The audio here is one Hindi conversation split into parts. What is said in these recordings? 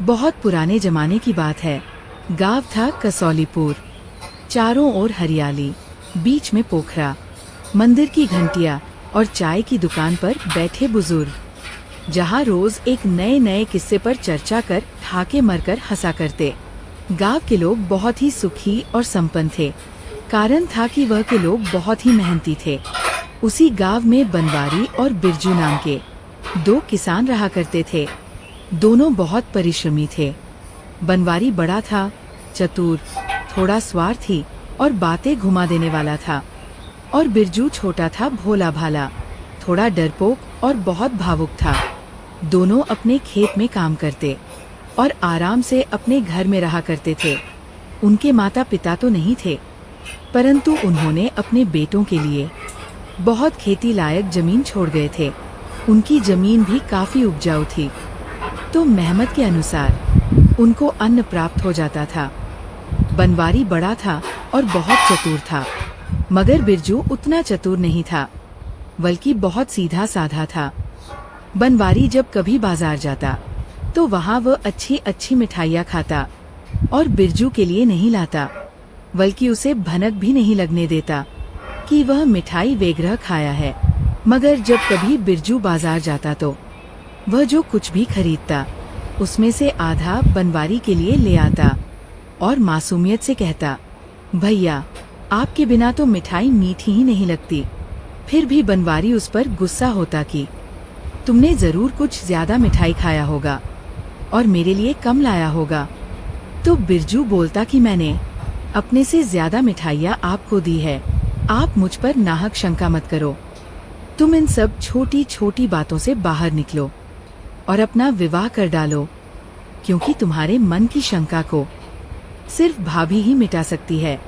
बहुत पुराने जमाने की बात है। गांव था कसौलीपुर। चारों ओर हरियाली, बीच में पोखरा, मंदिर की घंटियां और चाय की दुकान पर बैठे बुजुर्ग, जहां रोज एक नए नए किस्से पर चर्चा कर ठाके मरकर हंसा करते। गांव के लोग बहुत ही सुखी और संपन्न थे। कारण था कि वह के लोग बहुत ही मेहनती थे। उसी गांव में बनवारी और बिरजू नाम के दो किसान रहा करते थे। दोनों बहुत परिश्रमी थे। बनवारी बड़ा था, चतुर, थोड़ा स्वार्थी और बातें घुमा देने वाला था। और बिरजू छोटा था, भोला भाला, थोड़ा डरपोक और बहुत भावुक था। दोनों अपने खेत में काम करते और आराम से अपने घर में रहा करते थे। उनके माता पिता तो नहीं थे, परंतु उन्होंने अपने बेटों के लिए बहुत खेती लायक जमीन छोड़ गए थे। उनकी जमीन भी काफी उपजाऊ थी, तो मेहनत के अनुसार उनको अन्न प्राप्त हो जाता था। बनवारी बड़ा था और बहुत चतुर था, मगर बिरजू उतना चतुर नहीं था, बल्कि बहुत सीधा साधा था। बनवारी जब कभी बाजार जाता तो वहाँ वह अच्छी अच्छी मिठाइयाँ खाता और बिरजू के लिए नहीं लाता, बल्कि उसे भनक भी नहीं लगने देता कि वह मिठाई बेगरह खाया है। मगर जब कभी बिरजू बाजार जाता तो वह जो कुछ भी खरीदता उसमें से आधा बनवारी के लिए ले आता और मासूमियत से कहता, भैया आपके बिना तो मिठाई मीठी ही नहीं लगती। फिर भी बनवारी उस पर गुस्सा होता कि तुमने जरूर कुछ ज्यादा मिठाई खाया होगा और मेरे लिए कम लाया होगा। तो बिरजू बोलता कि मैंने अपने से ज्यादा मिठाइयाँ आपको दी है, आप मुझ पर नाहक शंका मत करो। तुम इन सब छोटी छोटी बातों से बाहर निकलो और अपना विवाह कर डालो, क्योंकि तुम्हारे मन की शंका को सिर्फ भाभी ही मिटा सकती है।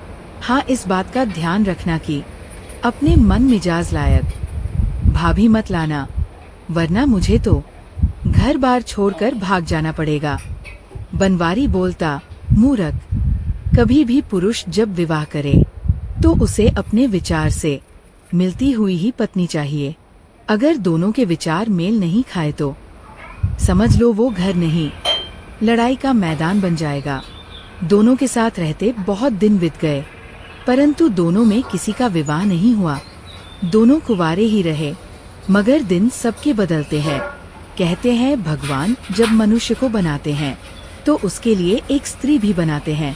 हाँ, इस बात का ध्यान रखना कि अपने मन मिजाज लायक भाभी मत लाना, वरना मुझे तो घर बार छोड़कर भाग जाना पड़ेगा। बनवारी बोलता, मूर्ख, कभी भी पुरुष जब विवाह करे तो उसे अपने विचार से मिलती हुई ही पत्नी चाहिए। अगर दोनों के विचार मेल नहीं खाए तो समझ लो वो घर नहीं, लड़ाई का मैदान बन जाएगा। दोनों के साथ रहते बहुत दिन बीत गए, परंतु दोनों में किसी का विवाह नहीं हुआ। दोनों कुंवारे ही रहे, मगर दिन सबके बदलते हैं। कहते हैं भगवान जब मनुष्य को बनाते हैं तो उसके लिए एक स्त्री भी बनाते हैं,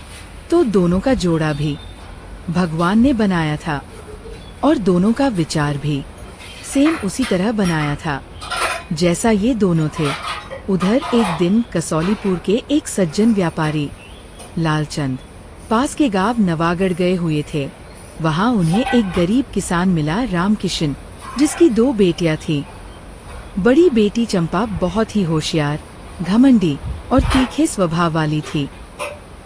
तो दोनों का जोड़ा भी भगवान ने बनाया था और दोनों का विचार भी सेम उसी तरह बनाया था जैसा ये दोनों थे। उधर एक दिन कसौलीपुर के एक सज्जन व्यापारी लालचंद पास के गांव नवागढ़ गए हुए थे। वहां उन्हें एक गरीब किसान मिला, रामकिशन, जिसकी दो बेटियां थीं। बड़ी बेटी चंपा बहुत ही होशियार, घमंडी और तीखे स्वभाव वाली थी।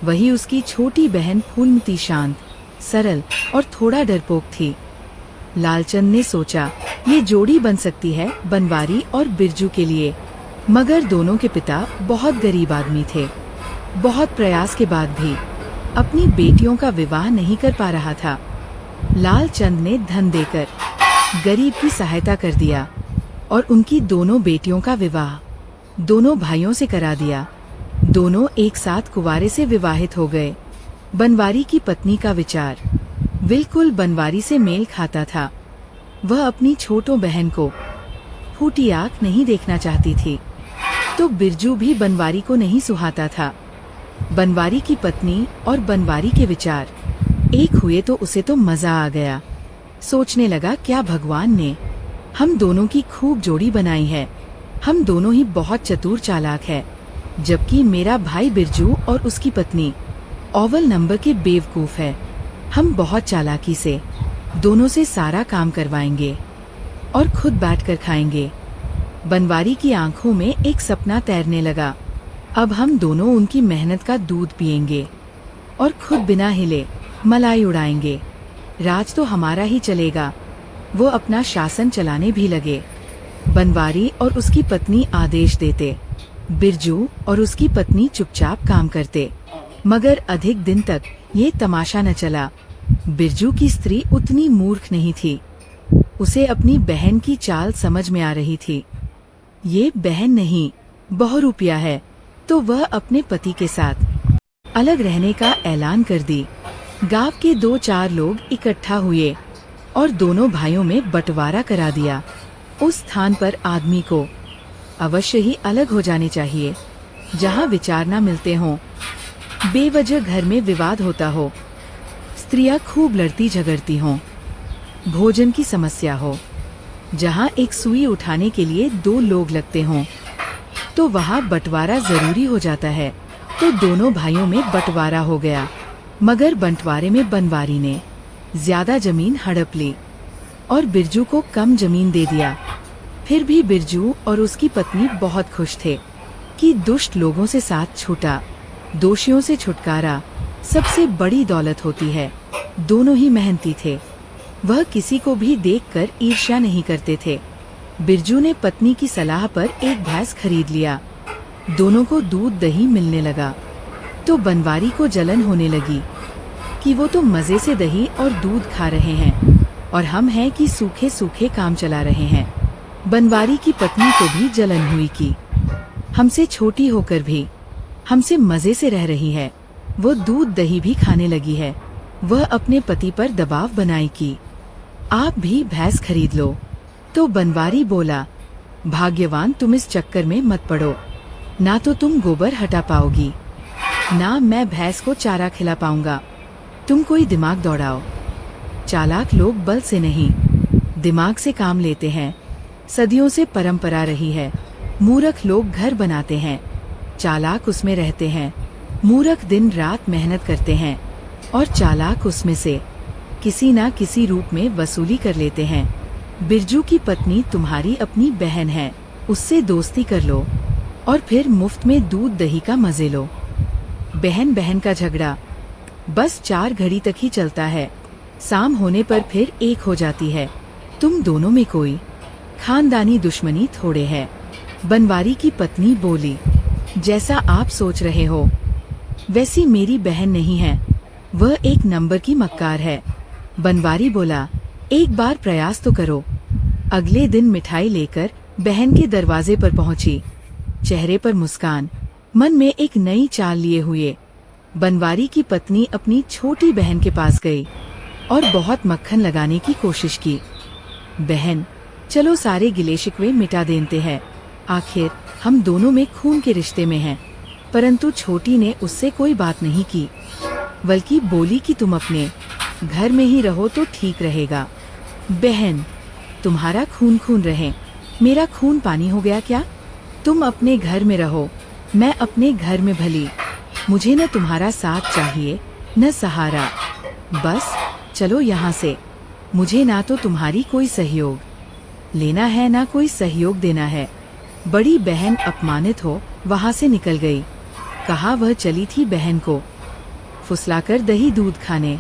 वही उसकी छोटी बहन फूलमती शांत, सरल और थोड़ा डरपोक थी। लालचंद ने सोचा ये जोड़ी बन सकती है बनवारी और बिरजू के लिए, मगर दोनों के पिता बहुत गरीब आदमी थे। बहुत प्रयास के बाद भी अपनी बेटियों का विवाह नहीं कर पा रहा था। लालचंद ने धन देकर गरीब की सहायता कर दिया और उनकी दोनों बेटियों का विवाह दोनों भाइयों से करा दिया। दोनों एक साथ कुंवारे से विवाहित हो गए। बनवारी की पत्नी का विचार बिल्कुल बनवारी से मेल खाता था। वह अपनी छोटो बहन को फूटी आंख नहीं देखना चाहती थी, तो बिरजू भी बनवारी को नहीं सुहाता था। बनवारी की पत्नी और बनवारी के विचार एक हुए तो उसे तो मजा आ गया। सोचने लगा, क्या भगवान ने हम दोनों की खूब जोड़ी बनाई है। हम दोनों ही बहुत चतुर चालाक है, जबकि मेरा भाई बिरजू और उसकी पत्नी अव्वल नंबर के बेवकूफ है। हम बहुत चालाकी से दोनों से सारा काम करवाएंगे और खुद बैठकर खाएंगे। बनवारी की आंखों में एक सपना तैरने लगा। अब हम दोनों उनकी मेहनत का दूध पिएंगे और खुद बिना हिले मलाई उड़ाएंगे। राज तो हमारा ही चलेगा। वो अपना शासन चलाने भी लगे। बनवारी और उसकी पत्नी आदेश देते, बिरजू और उसकी पत्नी चुपचाप काम करते। मगर अधिक दिन तक ये तमाशा न चला। बिरजू की स्त्री उतनी मूर्ख नहीं थी। उसे अपनी बहन की चाल समझ में आ रही थी। ये बहन नहीं बहुरूपिया है, तो वह अपने पति के साथ अलग रहने का ऐलान कर दी। गांव के 2-4 लोग इकट्ठा हुए और दोनों भाइयों में बंटवारा करा दिया। उस स्थान पर आदमी को अवश्य ही अलग हो जाने चाहिए जहां विचार न मिलते हों, बेवजह घर में विवाद होता हो, स्त्रियां खूब लड़ती झगड़ती हों, भोजन की समस्या हो, जहां एक सुई उठाने के लिए 2 लोग लगते हों, तो वहां बंटवारा जरूरी हो जाता है। तो दोनों भाइयों में बंटवारा हो गया, मगर बंटवारे में बनवारी ने ज्यादा जमीन हड़प ली और बिरजू को कम जमीन दे दिया। फिर भी बिरजू और उसकी पत्नी बहुत खुश थे कि दुष्ट लोगों से साथ छूटा। दोषियों से छुटकारा सबसे बड़ी दौलत होती है। दोनों ही मेहनती थे, वह किसी को भी देखकर ईर्ष्या नहीं करते थे। बिरजू ने पत्नी की सलाह पर एक भैंस खरीद लिया। दोनों को दूध दही मिलने लगा तो बनवारी को जलन होने लगी कि वो तो मजे से दही और दूध खा रहे हैं और हम हैं कि सूखे सूखे काम चला रहे हैं। बनवारी की पत्नी को भी जलन हुई कि हमसे छोटी होकर भी हमसे मजे से रह रही है, वो दूध दही भी खाने लगी है। वह अपने पति पर दबाव बनाई कि आप भी भैंस खरीद लो। तो बनवारी बोला, भाग्यवान तुम इस चक्कर में मत पड़ो, ना तो तुम गोबर हटा पाओगी, ना मैं भैंस को चारा खिला पाऊंगा। तुम कोई दिमाग दौड़ाओ। चालाक लोग बल से नहीं दिमाग से काम लेते हैं, सदियों से परंपरा रही है। मूर्ख लोग घर बनाते हैं, चालाक उसमें रहते हैं। मूर्ख दिन रात मेहनत करते हैं और चालाक उसमें से किसी ना किसी रूप में वसूली कर लेते हैं। बिरजू की पत्नी तुम्हारी अपनी बहन है, उससे दोस्ती कर लो और फिर मुफ्त में दूध दही का मजे लो। बहन बहन का झगड़ा बस 4 घड़ी तक ही चलता है, शाम होने पर फिर एक हो जाती है। तुम दोनों में कोई खानदानी दुश्मनी थोड़े है। बनवारी की पत्नी बोली, जैसा आप सोच रहे हो वैसी मेरी बहन नहीं है, वह एक नंबर की मक्कार है। बनवारी बोला, एक बार प्रयास तो करो। अगले दिन मिठाई लेकर बहन के दरवाजे पर पहुंची, चेहरे पर मुस्कान, मन में एक नई चाल लिए हुए। बनवारी की पत्नी अपनी छोटी बहन के पास गई और बहुत मक्खन लगाने की कोशिश की। बहन, चलो सारे गिले शिकवे मिटा देते हैं, आखिर हम दोनों में खून के रिश्ते में हैं। परंतु छोटी ने उससे कोई बात नहीं की, बल्कि बोली कि तुम अपने घर में ही रहो तो ठीक रहेगा। बहन, तुम्हारा खून खून रहे, मेरा खून पानी हो गया क्या? तुम अपने घर में रहो, मैं अपने घर में भली। मुझे न तुम्हारा साथ चाहिए न सहारा, बस चलो यहाँ से। मुझे ना तो तुम्हारी कोई सहयोग लेना है ना कोई सहयोग देना है। बड़ी बहन अपमानित हो वहाँ से निकल गई। कहा वह चली थी बहन को फुसलाकर दही दूध खाने,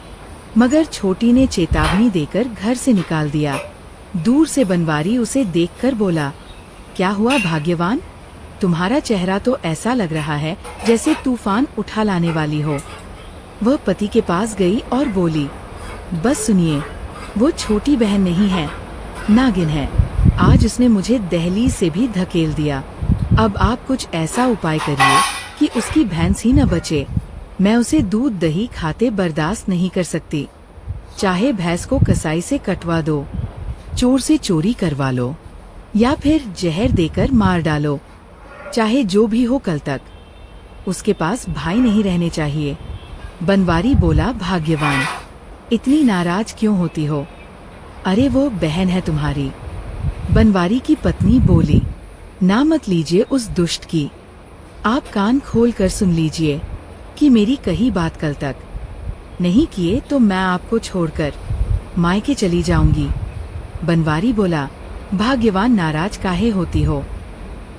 मगर छोटी ने चेतावनी देकर घर से निकाल दिया। दूर से बनवारी उसे देखकर बोला, क्या हुआ भाग्यवान, तुम्हारा चेहरा तो ऐसा लग रहा है जैसे तूफान उठा लाने वाली हो। वह पति के पास गई और बोली, बस सुनिए, वो छोटी बहन नहीं है, नागिन है। आज उसने मुझे दहलीज से भी धकेल दिया। अब आप कुछ ऐसा उपाय करिए कि उसकी भैंस ही न बचे। मैं उसे दूध दही खाते बर्दाश्त नहीं कर सकती। चाहे भैंस को कसाई से कटवा दो, चोर से चोरी करवा लो, या फिर जहर देकर मार डालो। चाहे जो भी हो, कल तक उसके पास भाई नहीं रहने चाहिए। बनवारी बोला, भाग्यवान, इतनी नाराज क्यों होती हो? अरे वो बहन है तुम्हारी। बनवारी की पत्नी बोली, ना मत लीजिए उस दुष्ट की। आप कान खोल कर सुन लीजिए कि मेरी कही बात कल तक नहीं किए तो मैं आपको छोड़कर मायके चली जाऊंगी। बनवारी बोला, भाग्यवान, नाराज काहे होती हो?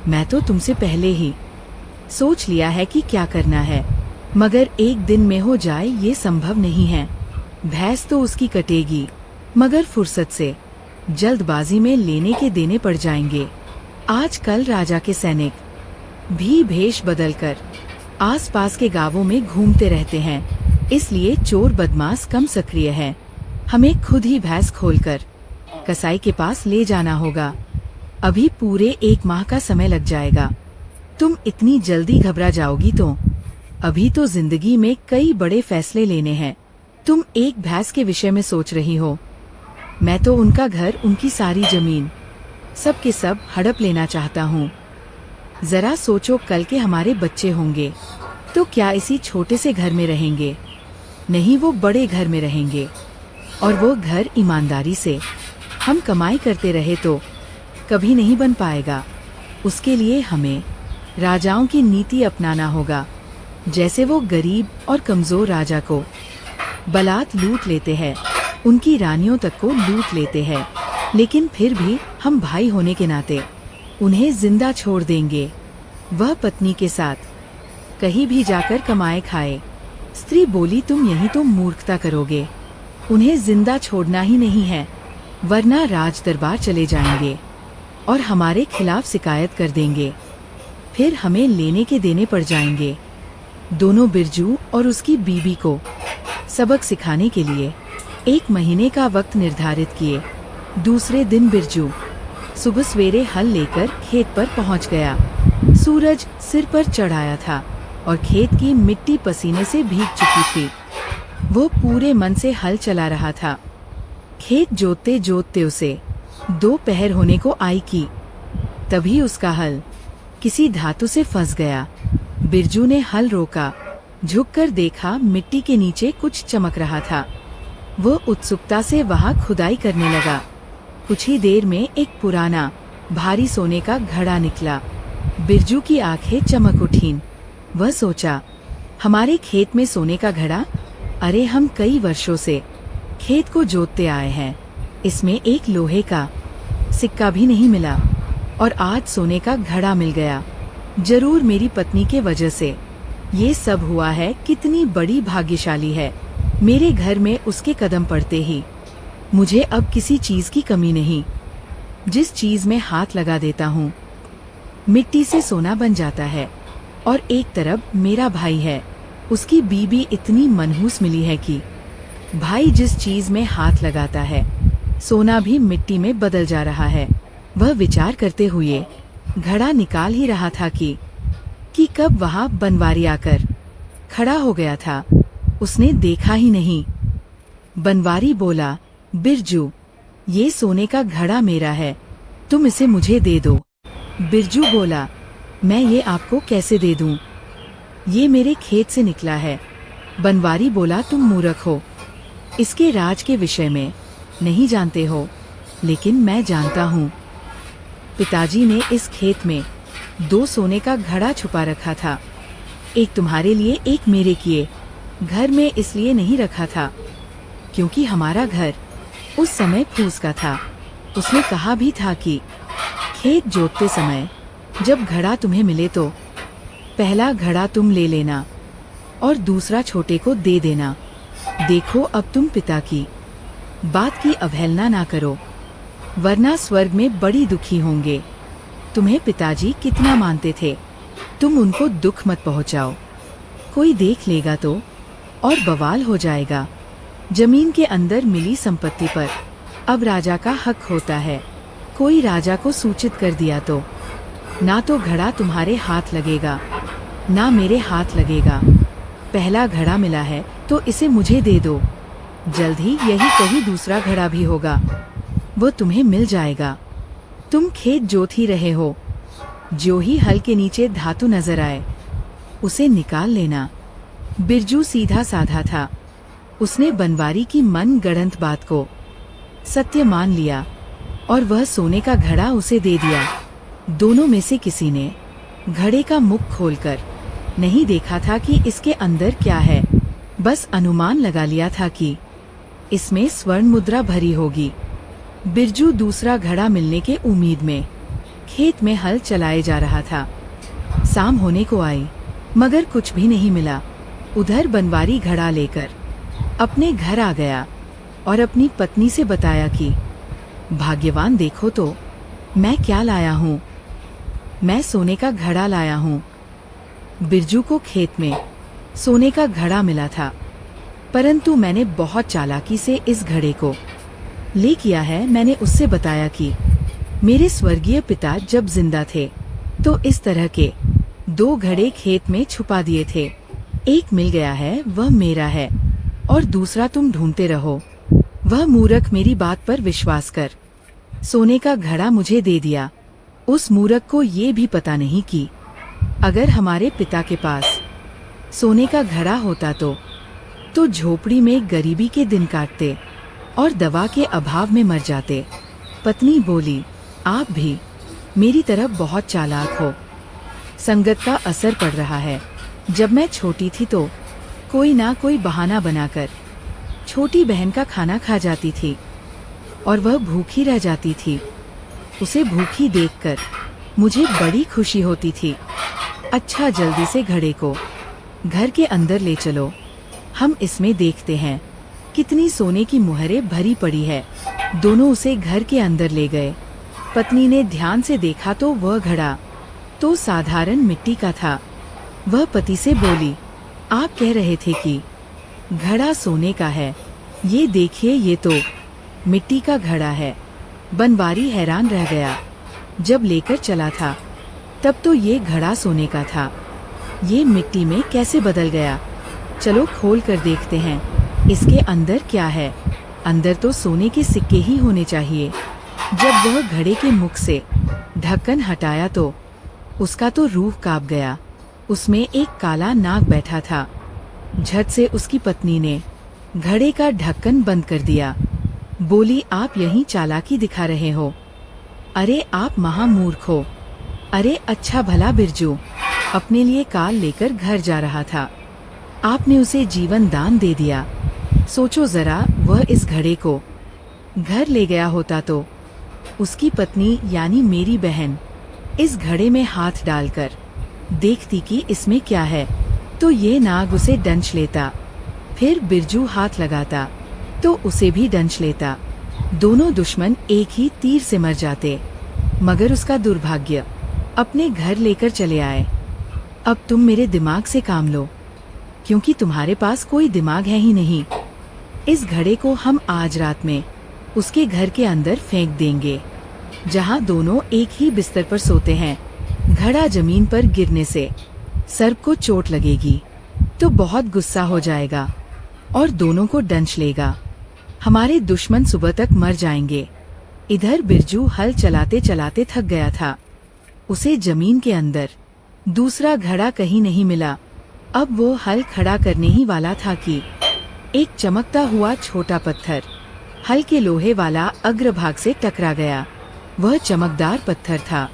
मैं तो तुमसे पहले ही सोच लिया है कि क्या करना है, मगर एक दिन में हो जाए ये संभव नहीं है। भैंस तो उसकी कटेगी, मगर फुर्सत से जल्दबाजी में लेने के देने पड़ जाएंगे। आजकल राजा के सैनिक भी भेष बदलकर आसपास के गांवों में घूमते रहते हैं, इसलिए चोर बदमाश कम सक्रिय है। हमें खुद ही भैंस खोलकर कसाई के पास ले जाना होगा। अभी पूरे 1 माह का समय लग जाएगा। तुम इतनी जल्दी घबरा जाओगी तो? अभी तो जिंदगी में कई बड़े फैसले लेने हैं। तुम एक भैंस के विषय में सोच रही हो, मैं तो उनका घर, उनकी सारी जमीन, सब के सब हड़प लेना चाहता हूँ। जरा सोचो, कल के हमारे बच्चे होंगे तो क्या इसी छोटे से घर में रहेंगे? नहीं, वो बड़े घर में रहेंगे। और वो घर ईमानदारी से हम कमाई करते रहे तो कभी नहीं बन पाएगा। उसके लिए हमें राजाओं की नीति अपनाना होगा, जैसे वो गरीब और कमजोर राजा को बलात् लूट लेते हैं, उनकी रानियों तक को लूट लेते हैं, लेकिन फिर भी हम भाई होने के नाते उन्हें जिंदा छोड़ देंगे, वह पत्नी के साथ कहीं भी जाकर कमाए खाए। स्त्री बोली, तुम यही तो मूर्खता करोगे, उन्हें जिंदा छोड़ना ही नहीं है, वरना राज दरबार चले जाएंगे और हमारे खिलाफ शिकायत कर देंगे, फिर हमें लेने के देने पड़ जाएंगे। दोनों बिरजू और उसकी बीबी को सबक सिखाने के लिए 1 महीने का वक्त निर्धारित किए। दूसरे दिन बिरजू सुबह सवेरे हल लेकर खेत पर पहुंच गया। सूरज सिर पर चढ़ आया था और खेत की मिट्टी पसीने से भीग चुकी थी। वो पूरे मन से हल चला रहा था। खेत जोतते जोतते उसे दोपहर होने को आई की तभी उसका हल किसी धातु से फंस गया। बिरजू ने हल रोका, झुककर देखा, मिट्टी के नीचे कुछ चमक रहा था। वो उत्सुकता से वहां खुदाई करने लगा। कुछ ही देर में एक पुराना भारी सोने का घड़ा निकला। बिरजू की आंखें चमक उठीं। वह सोचा, हमारे खेत में सोने का घड़ा? अरे, हम कई वर्षों से खेत को जोतते आए हैं, इसमें एक लोहे का सिक्का भी नहीं मिला और आज सोने का घड़ा मिल गया। जरूर मेरी पत्नी के वजह से ये सब हुआ है। कितनी बड़ी भाग्यशाली है। मेरे घर में उसके कदम पड़ते ही मुझे अब किसी चीज की कमी नहीं। जिस चीज में हाथ लगा देता हूँ मिट्टी से सोना बन जाता है। और एक तरफ मेरा भाई है, उसकी बीबी इतनी मनहूस मिली है कि भाई जिस चीज में हाथ लगाता है सोना भी मिट्टी में बदल जा रहा है। वह विचार करते हुए घड़ा निकाल ही रहा था कि कब वहां बनवारी आकर खड़ा हो गया था। उसने देखा ही नहीं। बनवारी बोला, बिरजू, ये सोने का घड़ा मेरा है, तुम इसे मुझे दे दो। बिरजू बोला, मैं ये आपको कैसे दे दूं? ये मेरे खेत से निकला है। बनवारी बोला, तुम मूर्ख हो, इसके राज के विषय में नहीं जानते हो, लेकिन मैं जानता हूँ। पिताजी ने इस खेत में 2 सोने का घड़ा छुपा रखा था, एक तुम्हारे लिए, एक मेरे किए। घर में इसलिए नहीं रखा था क्योंकि हमारा घर उस समय फूस का था। उसने कहा भी था कि खेत जोतते समय जब घड़ा तुम्हें मिले तो पहला घड़ा तुम ले लेना और दूसरा छोटे को दे देना। देखो, अब तुम पिता की बात की अवहेलना ना करो, वरना स्वर्ग में बड़ी दुखी होंगे। तुम्हें पिताजी कितना मानते थे, तुम उनको दुख मत पहुंचाओ, कोई देख लेगा तो और बवाल हो जाएगा। जमीन के अंदर मिली संपत्ति पर अब राजा का हक होता है। कोई राजा को सूचित कर दिया तो ना तो घड़ा तुम्हारे हाथ लगेगा, ना मेरे हाथ लगेगा। पहला घड़ा मिला है तो इसे मुझे दे दो। जल्द ही यही कहीं दूसरा घड़ा भी होगा, वो तुम्हें मिल जाएगा। तुम खेत जोत ही रहे हो, जो ही हल के नीचे धातु नजर आए उसे निकाल लेना। बिरजू सीधा साधा था। उसने बनवारी की मन गढ़ंत बात को सत्य मान लिया और वह सोने का घड़ा उसे दे दिया। दोनों में से किसी ने घड़े का मुख खोलकर नहीं देखा था कि इसके अंदर क्या है, बस अनुमान लगा लिया था कि इसमें स्वर्ण मुद्रा भरी होगी। बिरजू दूसरा घड़ा मिलने के उम्मीद में खेत में हल चलाए जा रहा था। शाम होने को आई मगर कुछ भी नहीं मिला। उधर बनवारी घड़ा लेकर अपने घर आ गया और अपनी पत्नी से बताया कि भाग्यवान, देखो तो मैं क्या लाया हूँ। मैं सोने का घड़ा लाया हूँ। बिरजू को खेत में सोने का घड़ा मिला था, परंतु मैंने बहुत चालाकी से इस घड़े को ले किया है। मैंने उससे बताया कि मेरे स्वर्गीय पिता जब जिंदा थे तो इस तरह के 2 घड़े खेत में छुपा दिए थे। एक मिल गया है, वह मेरा है, और दूसरा तुम ढूंढते रहो। वह मूर्ख, मेरी बात पर विश्वास कर। सोने का घड़ा मुझे दे दिया। उस मूर्ख को ये भी पता नहीं कि अगर हमारे पिता के पास सोने का घड़ा होता तो झोपड़ी में गरीबी के दिन काटते और दवा के अभाव में मर जाते। पत्नी बोली, आप भी मेरी तरफ बहुत चालाक हो। संगत का असर पड़ रहा है। जब मैं छोटी थी तो कोई ना कोई बहाना बनाकर छोटी बहन का खाना खा जाती थी और वह भूखी रह जाती थी। उसे भूखी देखकर मुझे बड़ी खुशी होती थी। अच्छा, जल्दी से घड़े को घर के अंदर ले चलो, हम इसमें देखते हैं कितनी सोने की मुहरें भरी पड़ी है। दोनों उसे घर के अंदर ले गए। पत्नी ने ध्यान से देखा तो वह घड़ा तो साधारण मिट्टी का था। वह पति से बोली, आप कह रहे थे कि घड़ा सोने का है, ये देखिए, ये तो मिट्टी का घड़ा है। बनवारी हैरान रह गया। जब लेकर चला था तब तो ये घड़ा सोने का था, ये मिट्टी में कैसे बदल गया? चलो खोल कर देखते हैं इसके अंदर क्या है। अंदर तो सोने के सिक्के ही होने चाहिए। जब वह घड़े के मुख से ढक्कन हटाया तो उसका तो रूह कांप गया। उसमें एक काला नाग बैठा था। झट से उसकी पत्नी ने घड़े का ढक्कन बंद कर दिया। बोली, आप यही चालाकी दिखा रहे हो? अरे आप महामूर्ख हो। अरे अच्छा भला बिरजू अपने लिए काल लेकर घर जा रहा था, आपने उसे जीवन दान दे दिया। सोचो जरा, वह इस घड़े को घर ले गया होता तो उसकी पत्नी यानी मेरी बहन इस घड़े में हाथ डालकर देखती कि इसमें क्या है तो ये नाग उसे डंच लेता। फिर बिरजू हाथ लगाता तो उसे भी डंच लेता। दोनों दुश्मन एक ही तीर से मर जाते। मगर उसका दुर्भाग्य अपने घर लेकर चले आए। अब तुम मेरे दिमाग से काम लो, क्योंकि तुम्हारे पास कोई दिमाग है ही नहीं। इस घड़े को हम आज रात में उसके घर के अंदर फेंक देंगे, जहां दोनों एक ही बिस्तर पर सोते हैं। घड़ा जमीन पर गिरने से सर्प को चोट लगेगी तो बहुत गुस्सा हो जाएगा और दोनों को डंच लेगा। हमारे दुश्मन सुबह तक मर जाएंगे। इधर बिरजू हल चलाते चलाते थक गया था। उसे जमीन के अंदर दूसरा घड़ा कहीं नहीं मिला। अब वो हल खड़ा करने ही वाला था कि एक चमकता हुआ छोटा पत्थर हल के लोहे वाला अग्रभाग से टकरा गया। वह चमकदार पत्थर था।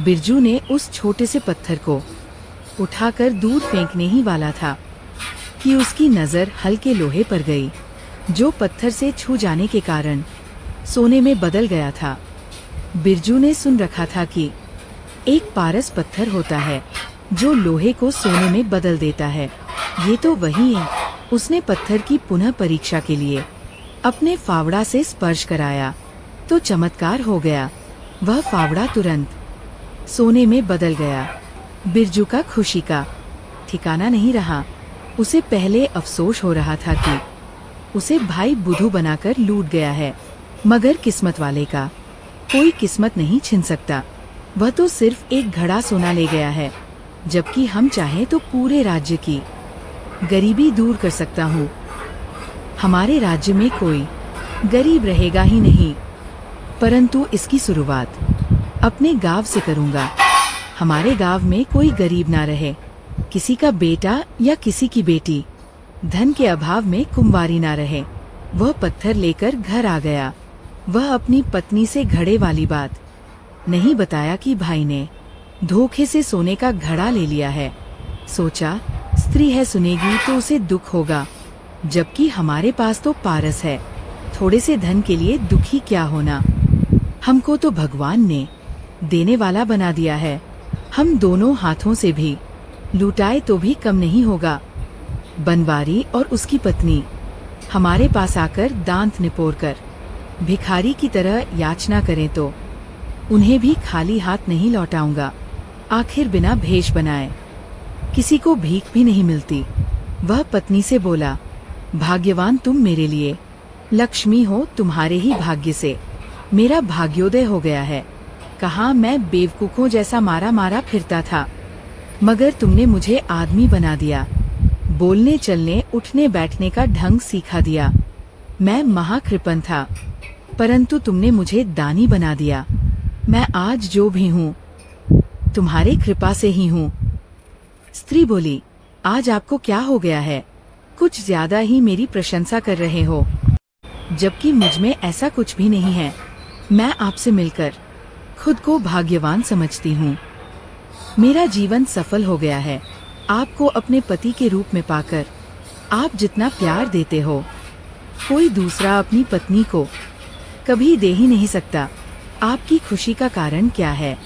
बिरजू ने उस छोटे से पत्थर को उठाकर दूर फेंकने ही वाला था कि उसकी नजर हल्के लोहे पर गई, जो पत्थर से छू जाने के कारण सोने में बदल गया था। बिरजू ने सुन रखा था कि एक पारस पत्थर होता है जो लोहे को सोने में बदल देता है। ये तो वही है। उसने पत्थर की पुनः परीक्षा के लिए अपने फावड़ा से स्पर्श कराया तो चमत्कार हो गया। वह फावड़ा तुरंत सोने में बदल गया। बिरजू का खुशी का ठिकाना नहीं रहा। उसे पहले अफसोस हो रहा था कि उसे भाई बुधू बनाकर लूट गया है, मगर किस्मत वाले का कोई किस्मत नहीं छिन सकता। वह तो सिर्फ एक घड़ा सोना ले गया है, जबकि हम चाहें तो पूरे राज्य की गरीबी दूर कर सकता हूँ। हमारे राज्य में कोई गरीब रहेगा ही नहीं, परंतु इसकी शुरुआत अपने गांव से करूँगा। हमारे गांव में कोई गरीब ना रहे, किसी का बेटा या किसी की बेटी धन के अभाव में कुंवारी ना रहे। वह पत्थर लेकर घर आ गया। वह अपनी पत्नी से घड़े वाली बात नहीं बताया कि भाई ने धोखे से सोने का घड़ा ले लिया है। सोचा, स्त्री है, सुनेगी तो उसे दुख होगा, जबकि हमारे पास तो पारस है। थोड़े से धन के लिए दुखी क्या होना। हमको तो भगवान ने देने वाला बना दिया है। हम दोनों हाथों से भी लुटाए तो भी कम नहीं होगा। बनवारी और उसकी पत्नी हमारे पास आकर दांत निपोर कर भिखारी की तरह याचना करें तो उन्हें भी खाली हाथ नहीं लौटाऊंगा। आखिर बिना भेष बनाए किसी को भीख भी नहीं मिलती। वह पत्नी से बोला, भाग्यवान तुम मेरे लिए लक्ष्मी हो। तुम्हारे ही भाग्य से मेरा भाग्योदय हो गया है। कहाँ मैं बेवकूफों जैसा मारा मारा फिरता था। मगर तुमने मुझे आदमी बना दिया, बोलने चलने उठने बैठने का ढंग सिखा दिया। मैं महाकृपण था, परंतु तुमने मुझे दानी बना दिया। मैं आज जो भी हूँ तुम्हारे कृपा से ही हूँ। स्त्री बोली, आज आपको क्या हो गया है? कुछ ज्यादा ही मेरी प्रशंसा कर रहे हो, जबकि मुझ में ऐसा कुछ भी नहीं है। मैं आपसे मिलकर खुद को भाग्यवान समझती हूँ। मेरा जीवन सफल हो गया है, आपको अपने पति के रूप में पाकर। आप जितना प्यार देते हो, कोई दूसरा अपनी पत्नी को कभी दे ही नहीं सकता। आपकी खुशी का कारण क्या है,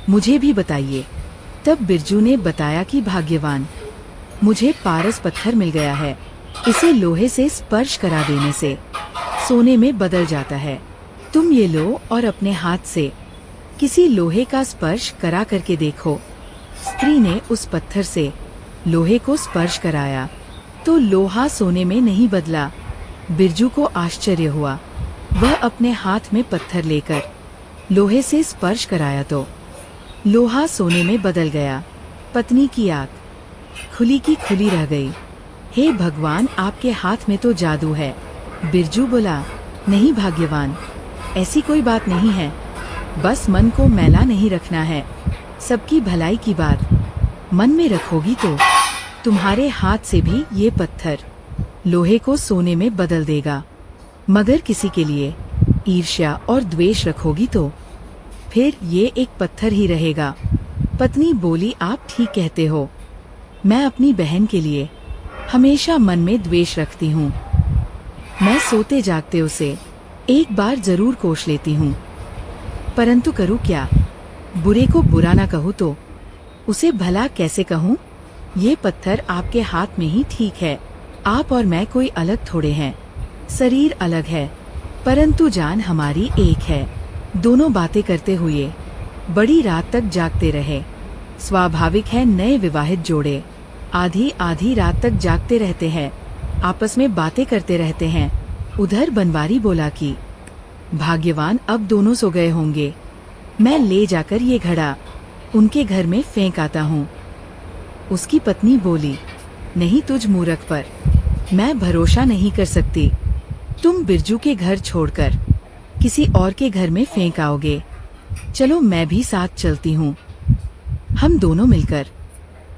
मुझे भी बताइए। तब बिरजू ने बताया कि भाग्यवान, मुझे पारस पत्थर मिल गया है। इसे लोहे से स्पर्श करा देने से सोने में बदल जाता है। तुम ये लो और अपने हाथ से किसी लोहे का स्पर्श करा करके देखो। स्त्री ने उस पत्थर से लोहे को स्पर्श कराया तो लोहा सोने में नहीं बदला। बिरजू को आश्चर्य हुआ। वह अपने हाथ में पत्थर लेकर लोहे से स्पर्श कराया तो लोहा सोने में बदल गया। पत्नी की आंख खुली की खुली रह गई। हे भगवान, आपके हाथ में तो जादू है। बिरजू बोला, नहीं भाग्यवान, ऐसी कोई बात नहीं है। बस मन को मैला नहीं रखना है। सबकी भलाई की बात मन में रखोगी तो तुम्हारे हाथ से भी ये पत्थर लोहे को सोने में बदल देगा। मगर किसी के लिए ईर्ष्या और द्वेष रखोगी तो फिर ये एक पत्थर ही रहेगा। पत्नी बोली, आप ठीक कहते हो। मैं अपनी बहन के लिए हमेशा मन में द्वेष रखती हूँ। मैं सोते जागते उसे एक बार जरूर कोश लेती हूँ, परंतु करूँ क्या? बुरे को बुरा ना कहूँ तो उसे भला कैसे कहूँ? ये पत्थर आपके हाथ में ही ठीक है। आप और मैं कोई अलग थोड़े हैं। शरीर अलग है, परंतु जान हमारी एक है। दोनों बातें करते हुए बड़ी रात तक जागते रहे। स्वाभाविक है, नए विवाहित जोड़े आधी आधी रात तक जागते रहते हैं, आपस में बातें करते रहते हैं। उधर बनवारी बोला कि भाग्यवान, अब दोनों सो गए होंगे। मैं ले जाकर ये घड़ा उनके घर में फेंक आता हूँ। उसकी पत्नी बोली, नहीं, तुझ मूर्ख पर मैं भरोसा नहीं कर सकती। तुम बिरजू के घर छोड़कर किसी और के घर में फेंक आओगे। चलो मैं भी साथ चलती हूँ। हम दोनों मिलकर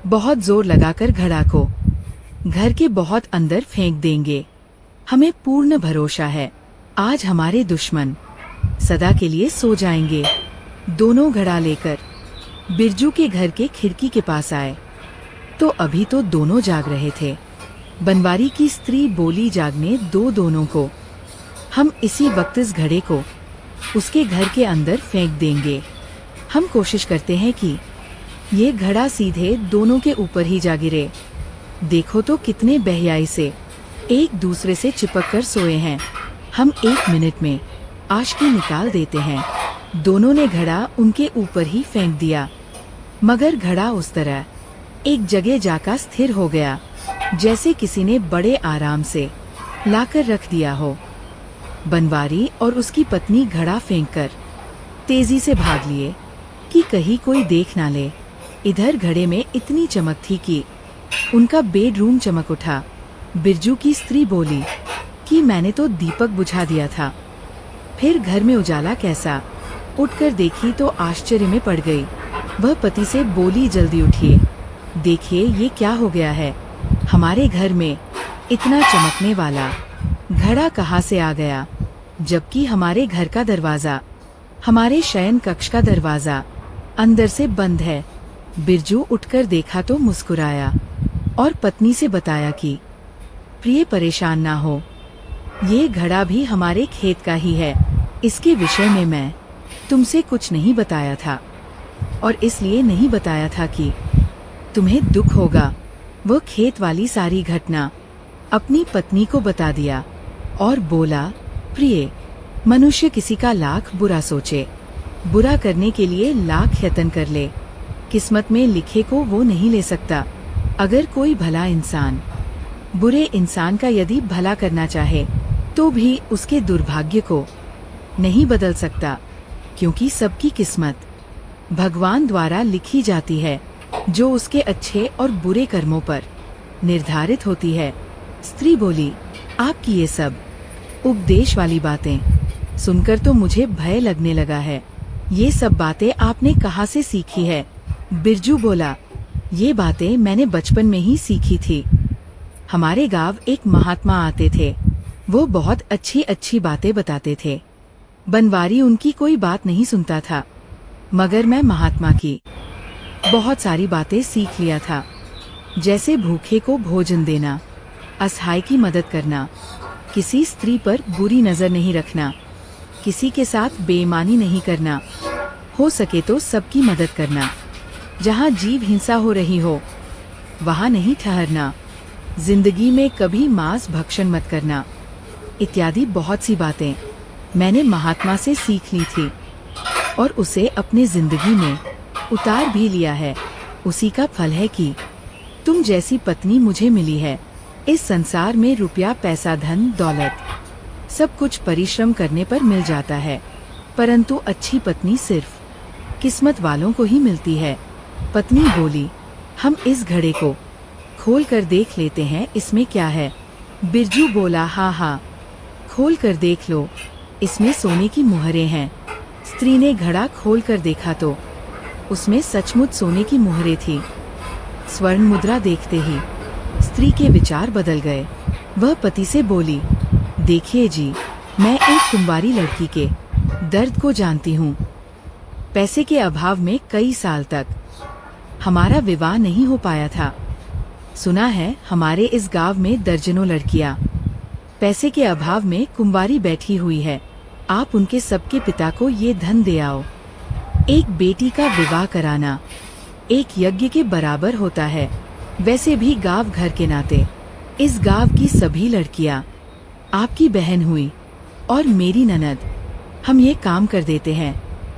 बहुत जोर लगाकर घड़ा को घर के बहुत अंदर फेंक देंगे। हमें पूर्ण भरोसा है, आज हमारे दुश्मन सदा के लिए सो जाएंगे। दोनों घड़ा लेकर बिरजू के घर के खिड़की के पास आए तो अभी तो दोनों जाग रहे थे। बनवारी की स्त्री बोली, जागने दो दोनों को। हम इसी वक्त इस घड़े को उसके घर के अंदर फेंक देंगे। हम कोशिश करते हैं कि ये घड़ा सीधे दोनों के ऊपर ही जा गिरे। देखो तो कितने बेहयाई से एक दूसरे से चिपक कर सोए हैं। हम 1 मिनट में आशिकी निकाल देते हैं। दोनों ने घड़ा उनके ऊपर ही फेंक दिया, मगर घड़ा उस तरह एक जगह जाकर स्थिर हो गया जैसे किसी ने बड़े आराम से लाकर रख दिया हो। बनवारी और उसकी पत्नी घड़ा फेंककर तेजी से भाग लिए कि कहीं कोई देख ना ले। इधर घड़े में इतनी चमक थी कि उनका बेडरूम चमक उठा। बिरजू की स्त्री बोली कि मैंने तो दीपक बुझा दिया था, फिर घर में उजाला कैसा? उठकर देखी तो आश्चर्य में पड़ गई। वह पति से बोली, जल्दी उठिए, देखिए ये क्या हो गया है। हमारे घर में इतना चमकने वाला घड़ा कहाँ से आ गया, जबकि हमारे घर का दरवाजा, हमारे शयन कक्ष का दरवाजा अंदर से बंद है। बिरजू उठकर देखा तो मुस्कुराया और पत्नी से बताया कि प्रिय, परेशान ना हो, ये घड़ा भी हमारे खेत का ही है। इसके विषय में मैं तुमसे कुछ नहीं बताया था, और इसलिए नहीं बताया था कि तुम्हें दुख होगा। वो खेत वाली सारी घटना अपनी पत्नी को बता दिया और बोला, प्रिय, मनुष्य किसी का लाख बुरा सोचे, बुरा करने के लिए लाख यत्न कर ले, किस्मत में लिखे को वो नहीं ले सकता। अगर कोई भला इंसान बुरे इंसान का यदि भला करना चाहे तो भी उसके दुर्भाग्य को नहीं बदल सकता, क्योंकि सबकी किस्मत भगवान द्वारा लिखी जाती है। जो उसके अच्छे और बुरे कर्मों पर निर्धारित होती है। स्त्री बोली, आपकी ये सब उपदेश वाली बातें सुनकर तो मुझे भय लगने लगा है। ये सब बातें आपने कहाँ से सीखी है? बिरजू बोला, ये बातें मैंने बचपन में ही सीखी थी। हमारे गांव एक महात्मा आते थे, वो बहुत अच्छी अच्छी बातें बताते थे। बनवारी उनकी कोई बात नहीं सुनता था, मगर मैं महात्मा की बहुत सारी बातें सीख लिया था। जैसे भूखे को भोजन देना, असहाय की मदद करना, किसी स्त्री पर बुरी नजर नहीं रखना, किसी के साथ बेईमानी नहीं करना, हो सके तो सबकी मदद करना, जहाँ जीव हिंसा हो रही हो वहाँ नहीं ठहरना, जिंदगी में कभी मांस भक्षण मत करना, इत्यादि बहुत सी बातें मैंने महात्मा से सीख ली थी और उसे अपने जिंदगी में उतार भी लिया है। उसी का फल है कि तुम जैसी पत्नी मुझे मिली है। इस संसार में रुपया, पैसा, धन, दौलत सब कुछ परिश्रम करने पर मिल जाता है, परंतु अच्छी पत्नी सिर्फ किस्मत वालों को ही मिलती है। पत्नी बोली, हम इस घड़े को खोल कर देख लेते हैं, इसमें क्या है? बिरजू बोला, हाँ हाँ, खोल कर देख लो, इसमें सोने की मुहरें हैं। स्त्री ने घड़ा खोल कर देखा तो उसमें सचमुच सोने की मुहरें थी। स्वर्ण मुद्रा देखते ही स्त्री के विचार बदल गए। वह पति से बोली, देखिए जी, मैं एक कुंवारी लड़की के दर्द को जानती हूँ। पैसे के अभाव में कई साल तक हमारा विवाह नहीं हो पाया था। सुना है हमारे इस गांव में दर्जनों लड़कियाँ पैसे के अभाव में कुंवारी बैठी हुई है। आप उनके सबके पिता को ये धन दे आओ। एक बेटी का विवाह कराना एक यज्ञ के बराबर होता है। वैसे भी गांव घर के नाते इस गांव की सभी लड़कियां आपकी बहन हुई और मेरी ननद, हम ये काम कर देते हैं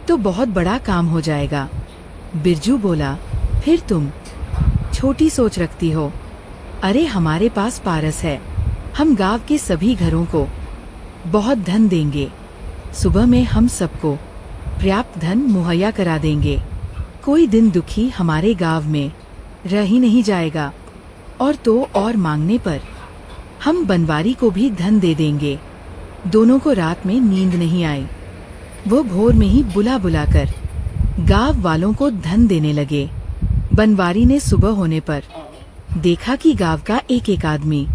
तो बहुत बड़ा काम हो जाएगा। बिरजू बोला, फिर तुम छोटी सोच रखती हो। अरे हमारे पास पारस है, हम गांव के सभी घरों को बहुत धन देंगे। सुबह में हम सबको पर्याप्त धन मुहैया करा देंगे। कोई दिन दुखी हमारे गांव में रह ही नहीं जाएगा। और तो और मांगने पर हम बनवारी को भी धन दे देंगे। दोनों को रात में नींद नहीं आई। वो भोर में ही बुला बुला कर गांव वालों को धन देने लगे। बनवारी ने सुबह होने पर देखा कि गांव का एक एक आदमी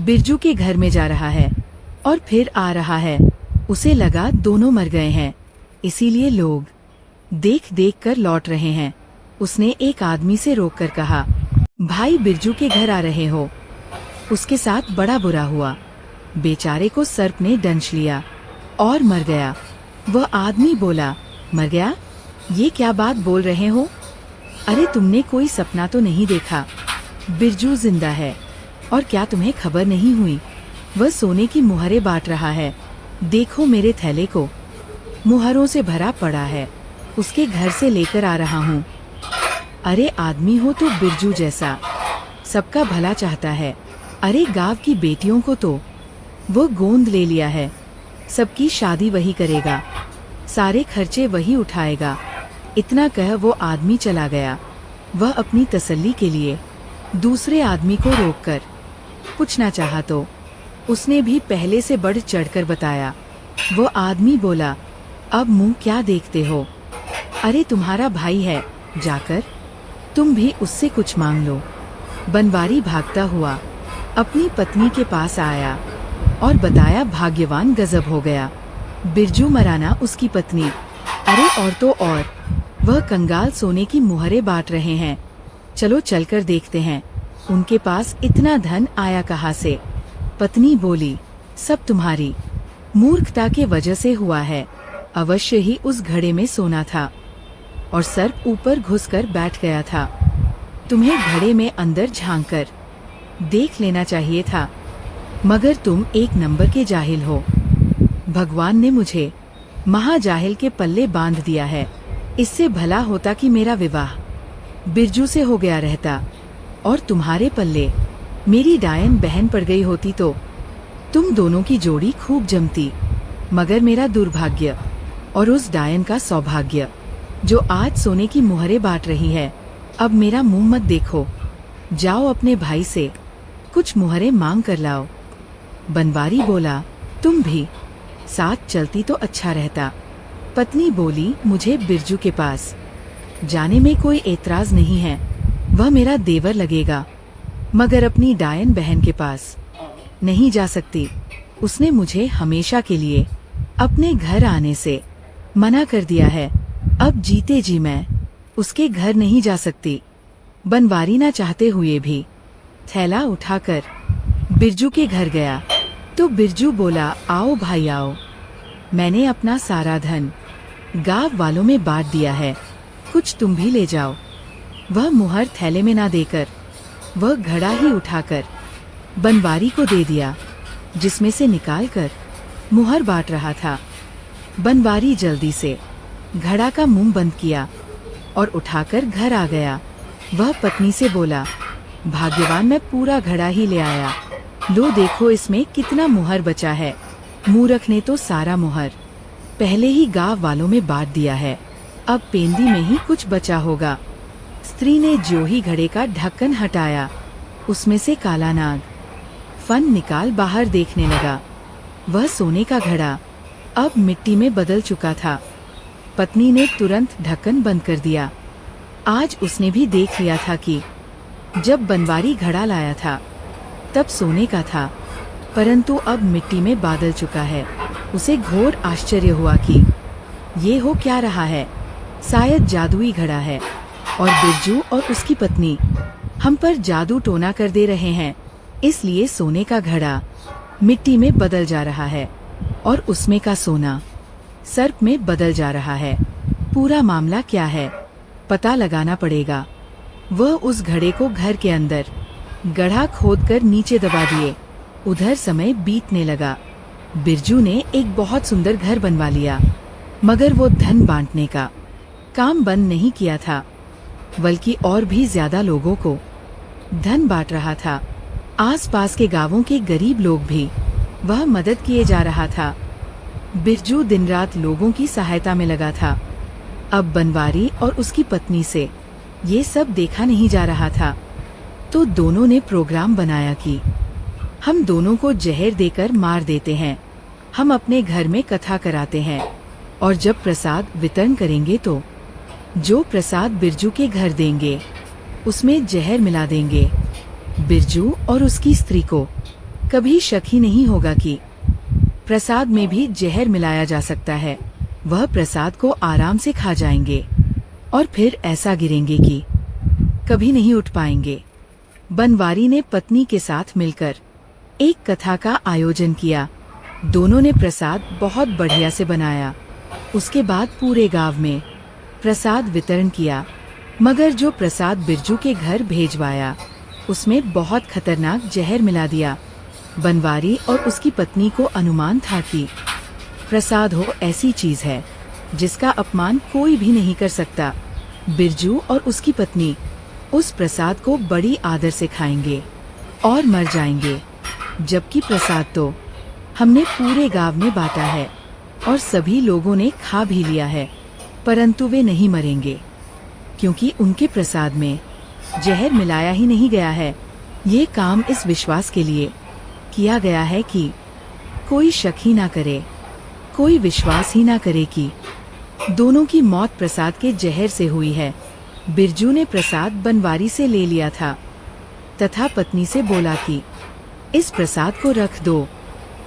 बिरजू के घर में जा रहा है और फिर आ रहा है। उसे लगा दोनों मर गए हैं, इसीलिए लोग देख देख कर लौट रहे हैं। उसने एक आदमी से रोककर कहा, भाई बिरजू के घर आ रहे हो? उसके साथ बड़ा बुरा हुआ। बेचारे को सर्प ने डंश लिया और मर गया। वह आदमी बोला, मर गया? ये क्या बात बोल रहे हो? अरे तुमने कोई सपना तो नहीं देखा? बिरजू जिंदा है। और क्या तुम्हें खबर नहीं हुई? वह सोने की मुहरें बांट रहा है। देखो मेरे थैले को मुहरों से भरा पड़ा है, उसके घर से लेकर आ रहा हूँ। अरे आदमी हो तो बिरजू जैसा, सबका भला चाहता है। अरे गांव की बेटियों को तो वो गोंद ले लिया है, सबकी शादी वही करेगा, सारे खर्चे वही उठाएगा। इतना कह वो आदमी चला गया। वह अपनी तसल्ली के लिए दूसरे आदमी को रोककर पूछना चाहा तो उसने भी पहले से बढ़ चढ़कर बताया। वो आदमी बोला, अब मुंह क्या देखते हो? अरे तुम्हारा भाई है, जाकर तुम भी उससे कुछ मांग लो। बनवारी भागता हुआ अपनी पत्नी के पास आया और बताया, भाग्यवान गजब हो गया, बिरजू मराना उसकी पत्नी। अरे और तो और वह कंगाल सोने की मुहरें बांट रहे हैं। चलो चलकर देखते हैं उनके पास इतना धन आया कहाँ से। पत्नी बोली, सब तुम्हारी मूर्खता के वजह से हुआ है। अवश्य ही उस घड़े में सोना था और सर्प ऊपर घुसकर बैठ गया था। तुम्हें घड़े में अंदर झांककर देख लेना चाहिए था, मगर तुम एक नंबर के जाहिल हो। भगवान ने मुझे महाजाहिल के पल्ले बांध दिया है। इससे भला होता कि मेरा विवाह बिरजू से हो गया रहता और तुम्हारे पल्ले मेरी डायन बहन पड़ गई होती तो तुम दोनों की जोड़ी खूब जमती। मगर मेरा दुर्भाग्य और उस डायन का सौभाग्य जो आज सोने की मुहरें बांट रही है, अब मेरा मुंह मत देखो, जाओ अपने भाई से कुछ मुहरे मांग कर लाओ। बनवारी बोला, तुम भी साथ चलती तो अच्छा रहता। पत्नी बोली, मुझे बिरजू के पास जाने में कोई एतराज नहीं है, वह मेरा देवर लगेगा, मगर अपनी डायन बहन के पास नहीं जा सकती। उसने मुझे हमेशा के लिए अपने घर आने से मना कर दिया है। अब जीते जी मैं उसके घर नहीं जा सकती। बनवारी ना चाहते हुए भी थैला उठाकर बिरजू के घर गया तो बिरजू बोला, आओ भाई आओ, मैंने अपना सारा धन गांव वालों में बांट दिया है, कुछ तुम भी ले जाओ। वह मुहर थैले में ना देकर वह घड़ा ही उठाकर बनवारी को दे दिया, जिसमें से निकालकर मुहर बांट रहा था। बनवारी जल्दी से घड़ा का मुंह बंद किया और उठाकर घर आ गया। वह पत्नी से बोला, भाग्यवान मैं पूरा घड़ा ही ले आया, लो देखो इसमें कितना मुहर बचा है। मूर्ख ने तो सारा मुहर पहले ही गांव वालों में बांट दिया है, अब पेंदी में ही कुछ बचा होगा। स्त्री ने जो ही घड़े का ढक्कन हटाया, उसमें से काला नाग फन निकाल बाहर देखने लगा। वह सोने का घड़ा अब मिट्टी में बदल चुका था। पत्नी ने तुरंत ढक्कन बंद कर दिया। आज उसने भी देख लिया था कि जब बनवारी घड़ा लाया था तब सोने का था, परंतु अब मिट्टी में बदल चुका है। उसे घोर आश्चर्य हुआ कि ये हो क्या रहा है, शायद जादुई घड़ा है और बिरजू और उसकी पत्नी हम पर जादू टोना कर दे रहे हैं, इसलिए सोने का घड़ा मिट्टी में बदल जा रहा है और उसमें का सोना सर्प में बदल जा रहा है। पूरा मामला क्या है पता लगाना पड़ेगा। वह उस घड़े को घर के अंदर गड्ढा खोदकर नीचे दबा दिए। उधर समय बीतने लगा। बिरजू ने एक बहुत सुंदर घर बनवा लिया, मगर वो धन बांटने का काम बंद नहीं किया था, बल्कि और भी ज्यादा लोगों को धन बांट रहा था। आसपास के गांवों के गरीब लोग भी वह मदद किए जा रहा था। बिरजू दिन रात लोगों की सहायता में लगा था। अब बनवारी और उसकी पत्नी से ये सब देखा नहीं जा रहा था, तो दोनों ने प्रोग्राम बनाया कि हम दोनों को जहर देकर मार देते हैं। हम अपने घर में कथा कराते हैं और जब प्रसाद वितरण करेंगे तो जो प्रसाद बिरजू के घर देंगे उसमें जहर मिला देंगे। बिरजू और उसकी स्त्री को कभी शक ही नहीं होगा कि प्रसाद में भी जहर मिलाया जा सकता है। वह प्रसाद को आराम से खा जाएंगे और फिर ऐसा गिरेंगे कि कभी नहीं उठ पाएंगे। बनवारी ने पत्नी के साथ मिलकर एक कथा का आयोजन किया। दोनों ने प्रसाद बहुत बढ़िया से बनाया। उसके बाद पूरे गांव में प्रसाद वितरण किया, मगर जो प्रसाद बिरजू के घर भेजवाया उसमें बहुत खतरनाक जहर मिला दिया। बनवारी और उसकी पत्नी को अनुमान था कि प्रसाद हो ऐसी चीज है जिसका अपमान कोई भी नहीं कर सकता। बिरजू और उसकी पत्नी उस प्रसाद को बड़ी आदर से खाएंगे और मर जाएंगे, जबकि प्रसाद तो हमने पूरे गांव में बांटा है और सभी लोगों ने खा भी लिया है, परंतु वे नहीं मरेंगे क्योंकि उनके प्रसाद में जहर मिलाया ही नहीं गया है। ये काम इस विश्वास के लिए किया गया है कि कोई शक ही ना करे, कोई विश्वास ही ना करे कि दोनों की मौत प्रसाद के जहर से हुई है। बिरजू ने प्रसाद बनवारी से ले लिया था तथा पत्नी से बोला कि इस प्रसाद को रख दो,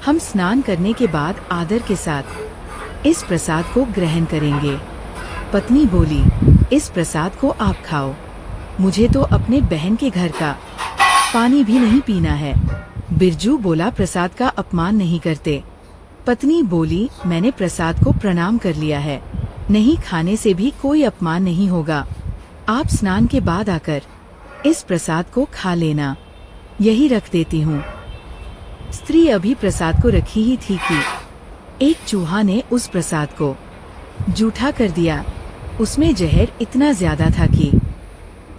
हम स्नान करने के बाद आदर के साथ इस प्रसाद को ग्रहण करेंगे। पत्नी बोली, इस प्रसाद को आप खाओ, मुझे तो अपने बहन के घर का पानी भी नहीं पीना है। बिरजू बोला, प्रसाद का अपमान नहीं करते। पत्नी बोली, मैंने प्रसाद को प्रणाम कर लिया है, नहीं खाने से भी कोई अपमान नहीं होगा। आप स्नान के बाद आकर इस प्रसाद को खा लेना, यही रख देती हूँ। स्त्री अभी प्रसाद को रखी ही थी कि एक चूहा ने उस प्रसाद को जूठा कर दिया। उसमें जहर इतना ज्यादा था कि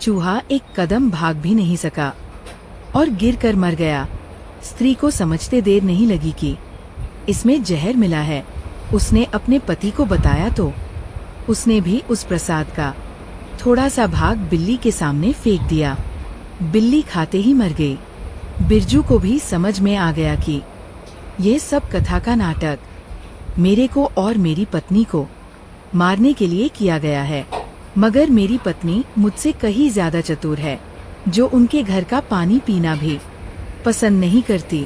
चूहा एक कदम भाग भी नहीं सका और गिरकर मर गया। स्त्री को समझते देर नहीं लगी कि इसमें जहर मिला है। उसने अपने पति को बताया तो उसने भी उस प्रसाद का थोड़ा सा भाग बिल्ली के सामने फेंक दिया। बिल्ली खाते ही मर गई। बिरजू को भी समझ में आ गया कि यह सब कथा का नाटक मेरे को और मेरी पत्नी को मारने के लिए किया गया है। मगर मेरी पत्नी मुझसे कहीं ज्यादा चतुर है, जो उनके घर का पानी पीना भी पसंद नहीं करती।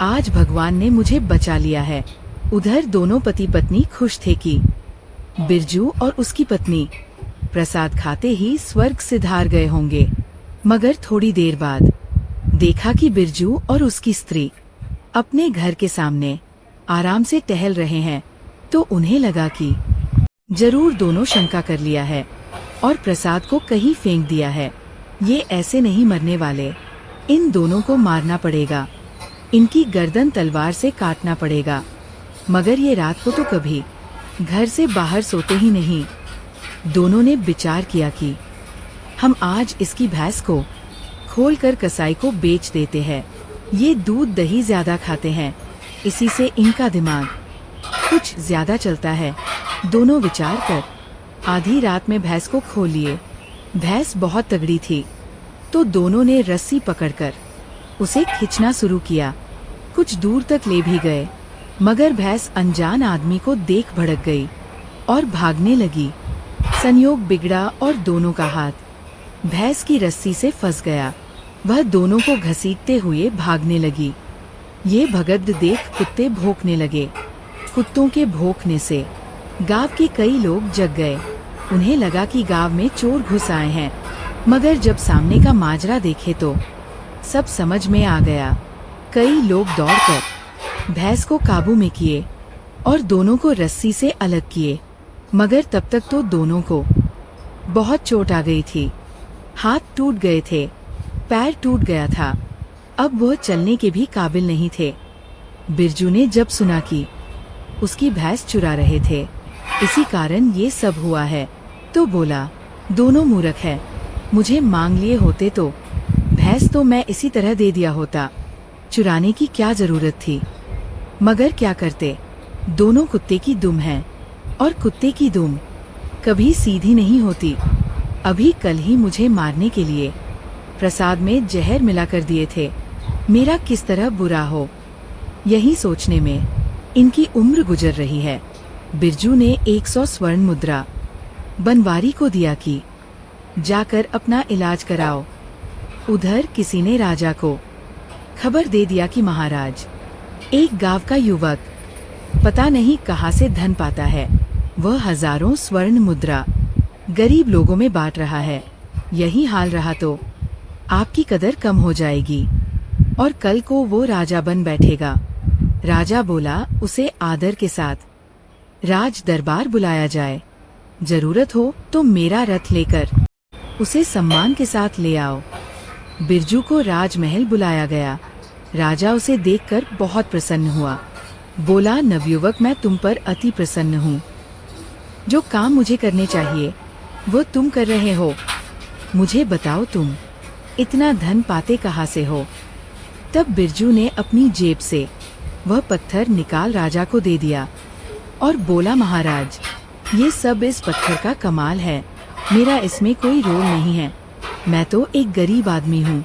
आज भगवान ने मुझे बचा लिया है। उधर दोनों पति पत्नी खुश थे कि बिरजू और उसकी पत्नी प्रसाद खाते ही स्वर्ग सिधार गए होंगे। मगर थोड़ी देर बाद देखा कि बिरजू और उसकी स्त्री अपने घर के सामने आराम से टहल रहे हैं, तो उन्हें लगा कि जरूर दोनों शंका कर लिया है और प्रसाद को कहीं फेंक दिया है। ये ऐसे नहीं मरने वाले, इन दोनों को मारना पड़ेगा, इनकी गर्दन तलवार से काटना पड़ेगा। मगर ये रात को तो कभी घर से बाहर सोते ही नहीं। दोनों ने विचार किया कि हम आज इसकी भैंस को खोलकर कसाई को बेच देते हैं। ये दूध दही ज्यादा खाते हैं, इसी से इनका दिमाग कुछ ज्यादा चलता है। दोनों विचार कर आधी रात में भैंस को खोल लिए। भैंस बहुत तगड़ी थी, तो दोनों ने रस्सी पकड़कर उसे खींचना शुरू किया। कुछ दूर तक ले भी गए, मगर भैंस अनजान आदमी को देख भड़क गई और भागने लगी। संयोग बिगड़ा और दोनों का हाथ भैंस की रस्सी से फंस गया। वह दोनों को घसीटते हुए भागने लगी। ये भगत देख कुत्ते भौंकने लगे। कुत्तों के भौंकने से गांव के कई लोग जग गए। उन्हें लगा कि गांव में चोर घुस आए हैं, मगर जब सामने का माजरा देखे तो सब समझ में आ गया। कई लोग दौड़कर भैंस को काबू में किए और दोनों को रस्सी से अलग किए, मगर तब तक तो दोनों को बहुत चोट आ गई थी। हाथ टूट गए थे, पैर टूट गया था, अब वह चलने के भी काबिल नहीं थे। बिरजू ने जब सुना कि उसकी भैंस चुरा रहे थे, इसी कारण ये सब हुआ है, तो बोला, दोनों मूर्ख हैं। मुझे मांग लिए होते तो भैंस तो मैं इसी तरह दे दिया होता। चुराने की क्या जरूरत थी? मगर क्या करते, दोनों कुत्ते की दुम हैं, और कुत्ते की दुम कभी सीधी नहीं होती। अभी कल ही मुझे मारने के लिए प्रसाद में जहर मिला कर दिए थे। मेरा किस तरह बुरा हो, यही सोचने में इनकी उम्र गुजर रही है। बिरजू ने 100 स्वर्ण मुद्रा बनवारी को दिया कि जाकर अपना इलाज कराओ। उधर किसी ने राजा को खबर दे दिया कि महाराज, एक गांव का युवक पता नहीं कहां से धन पाता है। वह हजारों स्वर्ण मुद्रा गरीब लोगों में बांट रहा है। यही हाल रहा तो आपकी कदर कम हो जाएगी और कल को वो राजा बन बैठेगा। राजा बोला, उसे आदर के साथ राज दरबार बुलाया जाए। जरूरत हो तो मेरा रथ लेकर उसे सम्मान के साथ ले आओ। बिरजू को राजमहल बुलाया गया। राजा उसे देखकर बहुत प्रसन्न हुआ। बोला, नवयुवक, मैं तुम पर अति प्रसन्न हूँ। जो काम मुझे करने चाहिए वो तुम कर रहे हो। मुझे बताओ, तुम इतना धन पाते कहाँ से हो? तब बिरजू ने अपनी जेब से वह पत्थर निकाल राजा को दे दिया और बोला, महाराज, ये सब इस पत्थर का कमाल है। मेरा इसमें कोई रोल नहीं है, मैं तो एक गरीब आदमी हूँ।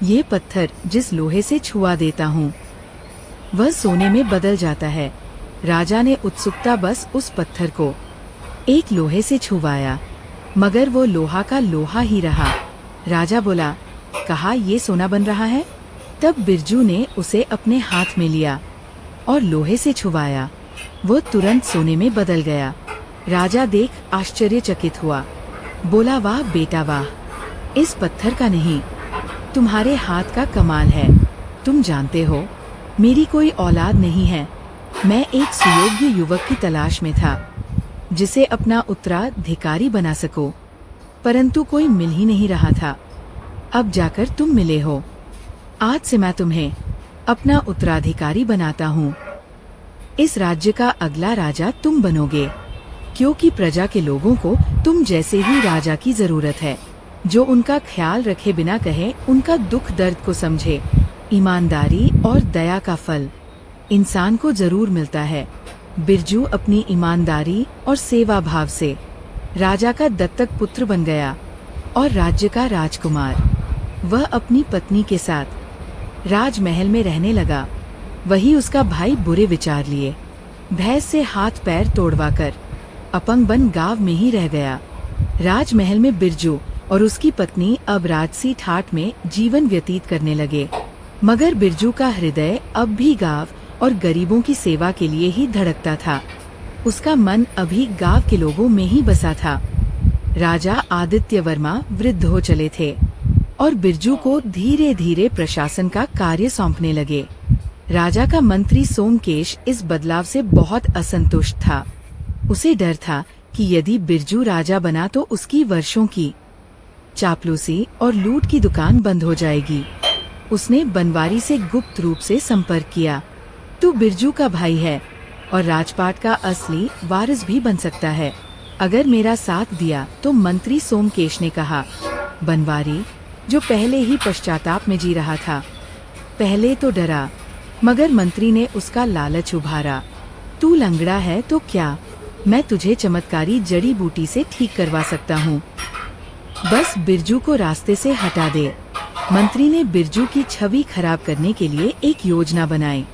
ये पत्थर जिस लोहे से छुआ देता हूँ वह सोने में बदल जाता है। राजा ने उत्सुकता बस उस पत्थर को एक लोहे से छुवाया, मगर वो लोहा का लोहा ही रहा। राजा बोला, कहा, ये सोना बन रहा है? तब बिरजू ने उसे अपने हाथ में लिया और लोहे से छुवाया। वो तुरंत सोने में बदल गया। राजा देख आश्चर्यचकित हुआ। बोला, वाह बेटा वाह, इस पत्थर का नहीं, तुम्हारे हाथ का कमाल है। तुम जानते हो, मेरी कोई औलाद नहीं है। मैं एक सुयोग्य युवक की तलाश में था जिसे अपना उत्तराधिकारी बना सको, परंतु कोई मिल ही नहीं रहा था। अब जाकर तुम मिले हो। आज से मैं तुम्हें अपना उत्तराधिकारी बनाता हूँ। इस राज्य का अगला राजा तुम बनोगे, क्योंकि प्रजा के लोगों को तुम जैसे ही राजा की जरूरत है, जो उनका ख्याल रखे बिना कहे उनका दुख दर्द को समझे। ईमानदारी और दया का फल इंसान को जरूर मिलता है। बिरजू अपनी ईमानदारी और सेवा भाव से राजा का दत्तक पुत्र बन गया और राज्य का राजकुमार। वह अपनी पत्नी के साथ राजमहल में रहने लगा। वही उसका भाई बुरे विचार लिए भैंस से हाथ पैर तोड़वाकर अपंग बन गांव में ही रह गया। राजमहल में बिरजू और उसकी पत्नी अब राजसी ठाठ में जीवन व्यतीत करने लगे, मगर बिरजू का हृदय अब भी गांव और गरीबों की सेवा के लिए ही धड़कता था। उसका मन अभी गांव के लोगों में ही बसा था। राजा आदित्य वर्मा वृद्ध हो चले थे और बिरजू को धीरे धीरे प्रशासन का कार्य सौंपने लगे। राजा का मंत्री सोमकेश इस बदलाव से बहुत असंतुष्ट था। उसे डर था कि यदि बिरजू राजा बना तो उसकी वर्षों की चापलूसी और लूट की दुकान बंद हो जाएगी। उसने बनवारी से गुप्त रूप से संपर्क किया। तू बिरजू का भाई है और राजपाट का असली वारिस भी बन सकता है, अगर मेरा साथ दिया तो मंत्री सोमकेश ने कहा। बनवारी, जो पहले ही पश्चाताप में जी रहा था, पहले तो डरा, मगर मंत्री ने उसका लालच उभारा। तू लंगड़ा है तो क्या, मैं तुझे चमत्कारी जड़ी बूटी से ठीक करवा सकता हूँ, बस बिरजू को रास्ते से हटा दे। मंत्री ने बिरजू की छवि खराब करने के लिए एक योजना बनाई।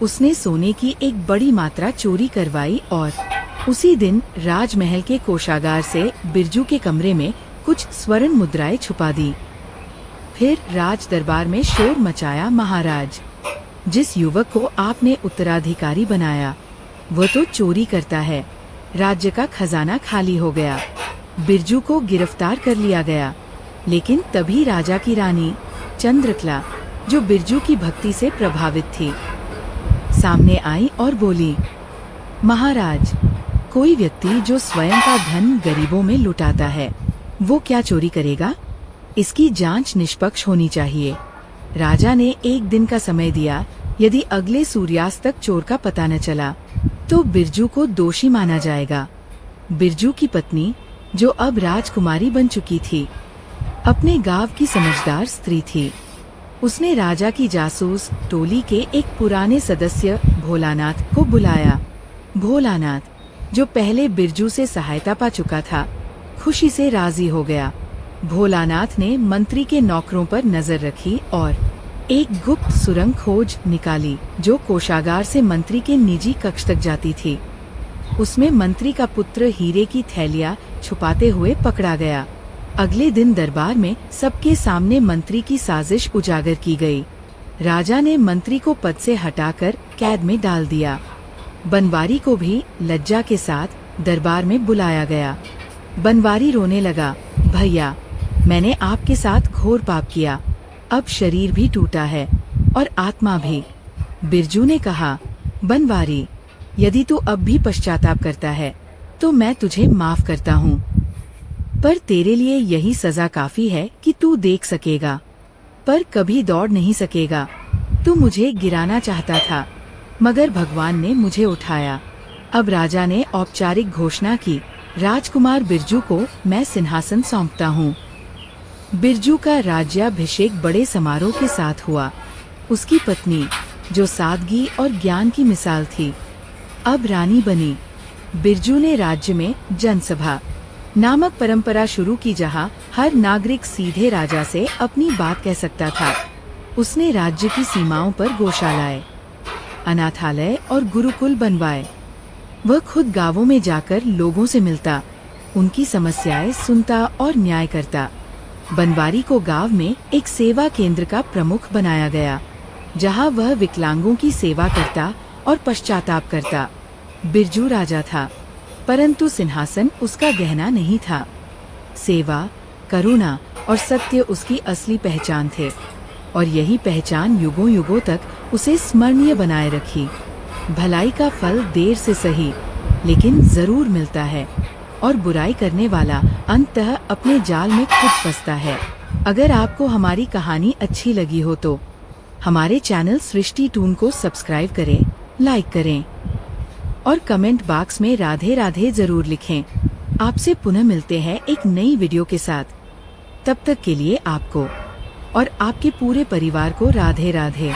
उसने सोने की एक बड़ी मात्रा चोरी करवाई और उसी दिन राजमहल के कोषागार से बिरजू के कमरे में कुछ स्वर्ण मुद्राएं छुपा दी। फिर राज दरबार में शोर मचाया। महाराज, जिस युवक को आपने उत्तराधिकारी बनाया वह तो चोरी करता है। राज्य का खजाना खाली हो गया। बिरजू को गिरफ्तार कर लिया गया, लेकिन तभी राजा की रानी चंद्रकला, जो बिरजू की भक्ति से प्रभावित थी, सामने आई और बोली, महाराज, कोई व्यक्ति जो स्वयं का धन गरीबों में लुटाता है वो क्या चोरी करेगा? इसकी जांच निष्पक्ष होनी चाहिए। राजा ने एक दिन का समय दिया। यदि अगले सूर्यास्त तक चोर का पता न चला तो बिरजू को दोषी माना जाएगा। बिरजू की पत्नी, जो अब राजकुमारी बन चुकी थी, अपने गांव की समझदार स्त्री थी। उसने राजा की जासूस टोली के एक पुराने सदस्य भोलानाथ को बुलाया। भोलानाथ, जो पहले बिरजू से सहायता पा चुका था, खुशी से राजी हो गया। भोलानाथ ने मंत्री के नौकरों पर नजर रखी और एक गुप्त सुरंग खोज निकाली जो कोषागार से मंत्री के निजी कक्ष तक जाती थी। उसमें मंत्री का पुत्र हीरे की थैलियां छुपाते हुए पकड़ा गया। अगले दिन दरबार में सबके सामने मंत्री की साजिश उजागर की गई। राजा ने मंत्री को पद से हटाकर कैद में डाल दिया। बनवारी को भी लज्जा के साथ दरबार में बुलाया गया। बनवारी रोने लगा, भैया, मैंने आपके साथ घोर पाप किया। अब शरीर भी टूटा है और आत्मा भी। बिरजू ने कहा, बनवारी, यदि तू अब भी पश्चाताप करता है तो मैं तुझे माफ करता हूँ, पर तेरे लिए यही सजा काफी है कि तू देख सकेगा पर कभी दौड़ नहीं सकेगा। तू मुझे गिराना चाहता था, मगर भगवान ने मुझे उठाया। अब राजा ने औपचारिक घोषणा की, राजकुमार बिरजू को मैं सिंहासन सौंपता हूँ। बिरजू का राज्याभिषेक बड़े समारोह के साथ हुआ। उसकी पत्नी, जो सादगी और ज्ञान की मिसाल थी, अब रानी बनी। बिरजू ने राज्य में जनसभा नामक परंपरा शुरू की, जहां हर नागरिक सीधे राजा से अपनी बात कह सकता था। उसने राज्य की सीमाओं पर गौशालाएं, अनाथालय और गुरुकुल बनवाए। वह खुद गांवों में जाकर लोगों से मिलता, उनकी समस्याएं सुनता और न्याय करता। बनवारी को गांव में एक सेवा केंद्र का प्रमुख बनाया गया, जहां वह विकलांगों की सेवा करता और पश्चाताप करता। बिरजू राजा था, परंतु सिंहासन उसका गहना नहीं था। सेवा, करुणा और सत्य उसकी असली पहचान थे, और यही पहचान युगों युगों तक उसे स्मरणीय बनाए रखी। भलाई का फल देर से सही, लेकिन जरूर मिलता है, और बुराई करने वाला अंततः अपने जाल में खुद फंसता है। अगर आपको हमारी कहानी अच्छी लगी हो तो हमारे चैनल सृष्टि टून को सब्सक्राइब करें, लाइक करें और कमेंट बॉक्स में राधे राधे जरूर लिखें। आपसे पुनः मिलते हैं एक नई वीडियो के साथ। तब तक के लिए आपको और आपके पूरे परिवार को राधे राधे।